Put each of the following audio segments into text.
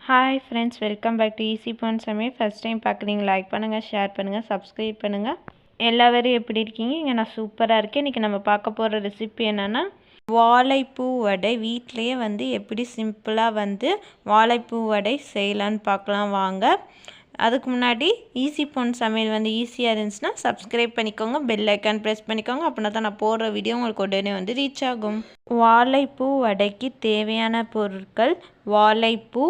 Hi friends, welcome back to easy pan சமையல். First time பார்க்குறீங்க, like பண்ணுங்கள், share பண்ணுங்கள், சப்ஸ்கிரைப் பண்ணுங்கள். எல்லாரும் எப்படி இருக்கீங்க? இங்கே நான் சூப்பராக இருக்கேன். இன்றைக்கி நம்ம பார்க்க போகிற ரெசிபி என்னென்னா வாழைப்பூ வடை. வீட்டிலையே எப்படி சிம்பிளாக வாழைப்பூ வடை செய்யலான்னு பார்க்கலாம் வாங்க. அதுக்கு முன்னாடி ஈஸி பான் சமையல் ஈஸியாக இருந்துச்சுன்னா சப்ஸ்கிரைப் பண்ணிக்கோங்க, பெல் ஐக்கான் ப்ரெஸ் பண்ணிக்கோங்க. அப்படின்னா தான் நான் போடுற வீடியோ உங்களுக்கு உடனே ரீச் ஆகும். வாழைப்பூ வடைக்கு தேவையான பொருட்கள்: வாழைப்பூ.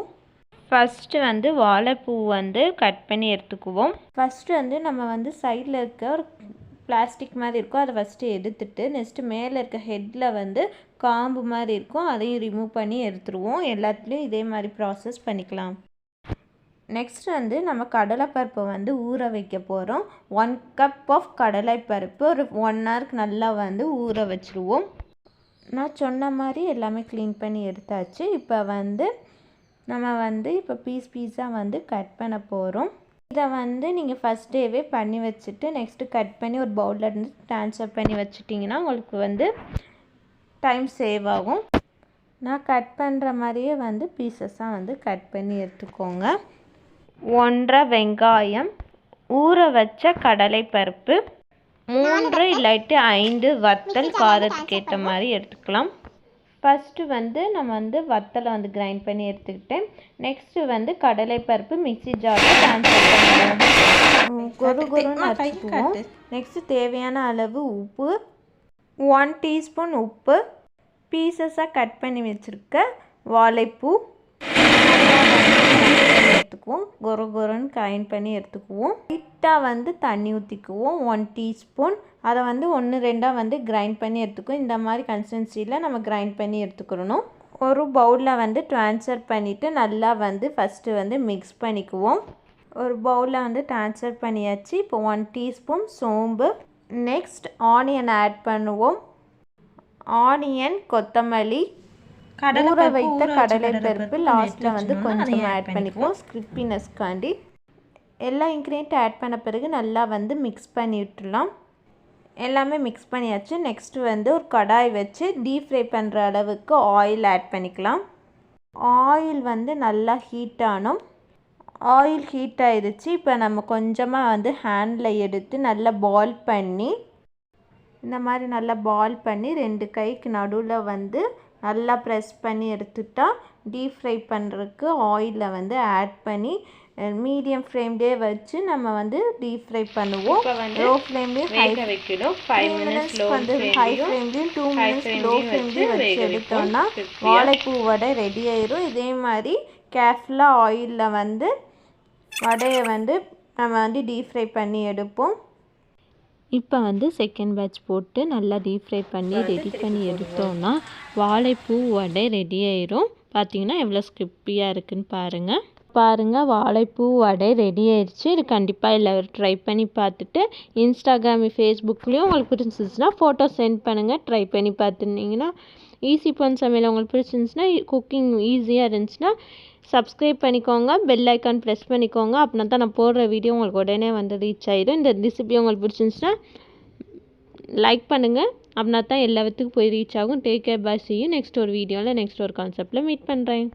ஃபஸ்ட்டு வாழைப்பூ கட் பண்ணி எடுத்துக்குவோம். ஃபஸ்ட்டு நம்ம சைடில் இருக்க ஒரு பிளாஸ்டிக் மாதிரி இருக்கும், அதை ஃபஸ்ட்டு எடுத்துட்டு நெக்ஸ்ட்டு மேலே இருக்க ஹெட்டில் காம்பு மாதிரி இருக்கும், அதையும் ரிமூவ் பண்ணி எடுத்துருவோம். எல்லாத்துலேயும் இதே மாதிரி ப்ராசஸ் பண்ணிக்கலாம். நெக்ஸ்ட் நம்ம கடலைப்பருப்பை ஊற வைக்க போகிறோம். 1 கப் ஆஃப் கடலைப்பருப்பு ஒரு 1 ஹவருக்கு நல்லா ஊற வச்சுருவோம். நான் சொன்ன மாதிரி எல்லாமே க்ளீன் பண்ணி எடுத்தாச்சு. இப்போ நம்ம இப்போ பீஸாக கட் பண்ண போகிறோம். இதை நீங்கள் ஃபஸ்ட் டேவே பண்ணி வச்சுட்டு நெக்ஸ்ட்டு கட் பண்ணி ஒரு பவுலில் இருந்து ட்ரான்ஸ்ஃபர் பண்ணி வச்சுட்டிங்கன்னா உங்களுக்கு டைம் சேவ் ஆகும். நான் கட் பண்ணுற மாதிரியே பீசஸாக கட் பண்ணி எடுத்துக்கோங்க. 1.5 வெங்காயம், ஊற வச்ச கடலைப்பருப்பு, 3 இல்லாட்டி 5 வத்தல், காரத்துக்கு ஏற்ற மாதிரி எடுத்துக்கலாம். ஃபஸ்ட்டு நம்ம வத்தலை கிரைண்ட் பண்ணி எடுத்துக்கிட்டேன். நெக்ஸ்ட்டு கடலைப்பருப்பு மிக்ஸி ஜாரில் ட்ரான்ஸ்ஃபர் பண்ணுவோம். கொருன்னு அரைச்சிக்குவோம். நெக்ஸ்ட்டு தேவையான அளவு உப்பு, 1 டீஸ்பூன் உப்பு, பீசஸாக கட் பண்ணி வச்சுருக்க வாழைப்பூ எடுத்துக்குவோம். கொரன்னு கிரைண்ட் பண்ணி எடுத்துக்குவோம். லைட்டாக தண்ணி ஊற்றிக்குவோம், 1 டீஸ்பூன். அதை 1-2 கிரைண்ட் பண்ணி எடுத்துக்குவோம். இந்த மாதிரி கன்சிஸ்டன்சியில் நம்ம கிரைண்ட் பண்ணி எடுத்துக்கிறணும். ஒரு பவுலில் ட்ரான்ஸ்ஃபர் பண்ணிவிட்டு நல்லா ஃபஸ்ட்டு மிக்ஸ் பண்ணிக்குவோம். ஒரு பவுலில் ட்ரான்ஸ்ஃபர் பண்ணியாச்சு. இப்போ 1 டீஸ்பூன் சோம்பு. நெக்ஸ்ட் ஆனியன் ஆட் பண்ணுவோம். ஆனியன், கொத்தமல்லி, ஊற வைத்த கடலைப்பருப்பு லாஸ்ட்டில் கொஞ்சம் ஆட் பண்ணிக்குவோம் ஸ்கிரிப்பினஸ்க்காண்டி. எல்லா இன்க்ரீடியன்ட் ஆட் பண்ண பிறகு நல்லா மிக்ஸ் பண்ணி விட்டுடலாம். எல்லாமே மிக்ஸ் பண்ணியாச்சு. நெக்ஸ்ட்டு ஒரு கடாய் வச்சு டீப் ஃப்ரை பண்ணுற அளவுக்கு ஆயில் ஆட் பண்ணிக்கலாம். ஆயில் நல்லா ஹீட் ஆனும். ஆயில் ஹீட் ஆயிடுச்சு. இப்போ நம்ம கொஞ்சமாக ஹேண்டில் எடுத்து நல்லா பால் பண்ணி, இந்த மாதிரி நல்லா பால் பண்ணி 2 கைக்கு நடுவில் நல்லா ப்ரெஸ் பண்ணி எடுத்துட்டா டீப் ஃப்ரை பண்ணுறதுக்கு ஆயிலில் ஆட் பண்ணி மீடியம் ஃப்ளேம்லேயே வச்சு நம்ம டீப் ஃப்ரை பண்ணுவோம். லோ ஃப்ளேம்லேயும் ஹை வைக்கணும். 5 மினிட்ஸ் ஹை ஃப்ளேம்லேயும் 2 மினிட்ஸ் லோ ஃப்ளேம்லேயும் வச்சு எடுத்தோன்னா வாழைப்பூ வடை ரெடி ஆயிரும். இதே மாதிரி கேர்ஃபுல்லாக ஆயிலில் வடையை நம்ம டீப் ஃப்ரை பண்ணி எடுப்போம். இப்போ செகண்ட் பேட்ச் போட்டு நல்லா டீப் ஃப்ரை பண்ணி ரெடி பண்ணி எடுத்தோன்னா வாழைப்பூ வடை ரெடி ஆயிரும். பார்த்தீங்கன்னா எவ்வளோ ஸ்கிரிப்பியாக இருக்குதுன்னு பாருங்கள். வாழைப்பூ வடை ரெடி ஆயிடுச்சு. இது கண்டிப்பாக எல்லோரும் ட்ரை பண்ணி பார்த்துட்டு இன்ஸ்டாகிராம், ஃபேஸ்புக்லேயும் உங்களுக்கு பிடிச்சிருந்துச்சுன்னா ஃபோட்டோ சென்ட் பண்ணுங்கள். ட்ரை பண்ணி பார்த்துருந்தீங்கன்னா ஈஸி பான் சமையல் உங்களுக்கு பிடிச்சிருந்துச்சுன்னா, குக்கிங் ஈஸியாக இருந்துச்சுன்னா சப்ஸ்கிரைப் பண்ணிக்கோங்க, பெல் ஐக்கான் ப்ரெஸ் பண்ணிக்கோங்க. அப்படின்னா தான் நான் போடுற வீடியோ உங்களுக்கு உடனே ரீச் ஆகிடும். இந்த ரெசிபி உங்களுக்கு பிடிச்சிருந்துச்சுன்னா லைக் பண்ணுங்கள். அப்படின்னா தான் எல்லாத்துக்கும் போய் ரீச் ஆகும். Take care, bye, see you. Next ஒரு வீடியோவில் நெக்ஸ்ட் ஒரு கான்செப்டில் மீட் பண்ணுறேன்.